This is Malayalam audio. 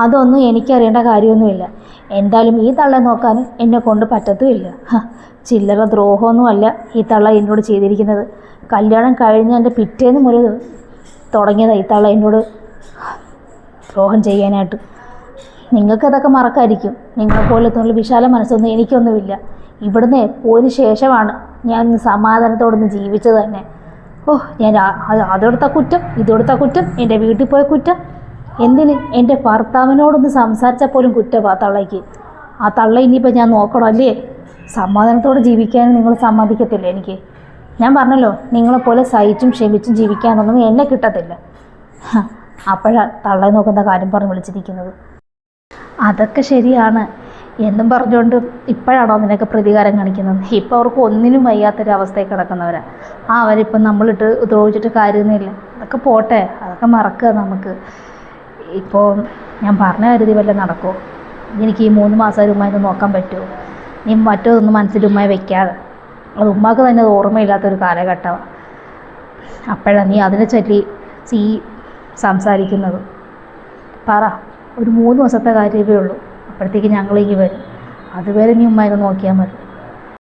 അതൊന്നും എനിക്കറിയേണ്ട കാര്യമൊന്നുമില്ല. എന്തായാലും ഈ തള്ളെ നോക്കാൻ എന്നെ കൊണ്ട് പറ്റത്തുമില്ല. ചില്ലറ ദ്രോഹമൊന്നുമല്ല ഈ തള്ള എന്നോട് ചെയ്തിരിക്കുന്നത്. കല്യാണം കഴിഞ്ഞ എൻ്റെ പിറ്റേന്ന് മുതൽ തുടങ്ങിയതാണ് ഈ തള്ള എന്നോട് ദ്രോഹം ചെയ്യാനായിട്ട്. നിങ്ങൾക്കതൊക്കെ മറക്കായിരിക്കും. നിങ്ങളെപ്പോലത്തുള്ള വിശാല മനസ്സൊന്നും എനിക്കൊന്നുമില്ല. ഇവിടുന്ന് പോയതിന് ശേഷമാണ് ഞാൻ സമാധാനത്തോടൊന്ന് ജീവിച്ചത് തന്നെ. ഞാൻ അതെടുത്ത കുറ്റം, ഇതെടുത്ത കുറ്റം, എൻ്റെ വീട്ടിൽ പോയ കുറ്റം, എന്തിന് എൻ്റെ ഭർത്താവിനോടൊന്ന് സംസാരിച്ചാൽ പോലും കുറ്റമാണ് ആ തള്ളയ്ക്ക്. ആ തള്ള ഇനിയിപ്പോൾ ഞാൻ നോക്കണം അല്ലേ? സമാധാനത്തോടെ ജീവിക്കാൻ നിങ്ങൾ സമ്മതിക്കത്തില്ല എനിക്ക്. ഞാൻ പറഞ്ഞല്ലോ, നിങ്ങളെപ്പോലെ സഹിച്ചും ക്ഷമിച്ചും ജീവിക്കാനൊന്നും എന്നെ കിട്ടത്തില്ല. അപ്പോഴാണ് തള്ളയെ നോക്കുന്ന കാര്യം പറഞ്ഞ് വിളിച്ചിരിക്കുന്നത്. അതൊക്കെ ശരിയാണ് എന്നും പറഞ്ഞുകൊണ്ട് ഇപ്പോഴാണോ നിനക്ക് പ്രതികാരം കാണിക്കുന്നത്? ഇപ്പോൾ അവർക്ക് ഒന്നിനും വയ്യാത്തൊരവസ്ഥയിൽ കിടക്കുന്നവരാണ്. അവരിപ്പം നമ്മളിട്ട് ദ്രോഹിച്ചിട്ട് കാര്യമൊന്നുമില്ല. അതൊക്കെ പോട്ടെ, അതൊക്കെ മറക്കുക നമുക്ക്. ഇപ്പോൾ ഞാൻ പറഞ്ഞ കരുതി വല്ല നടക്കുമോ? എനിക്ക് ഈ 3 മാസം ഉമ്മയെ നോക്കാൻ പറ്റുമോ? നീ മറ്റൊന്നും മനസ്സിൽ ഉമ്മയെ വെക്കാതെ. അത് ഉമ്മക്ക് തന്നെ അത് ഓർമ്മയില്ലാത്തൊരു കാലഘട്ടമാണ്. അപ്പോഴാണ് നീ അതിനെ ചൊല്ലി സംസാരിക്കുന്നത്. പറ, ഒരു 3 ദിവസത്തെ കാര്യമേ ഉള്ളൂ. അപ്പോഴത്തേക്ക് ഞങ്ങളിങ്ങ് വരും. അതുവരെ നീ ഉമ്മയെ നോക്കിയാൽ മതി.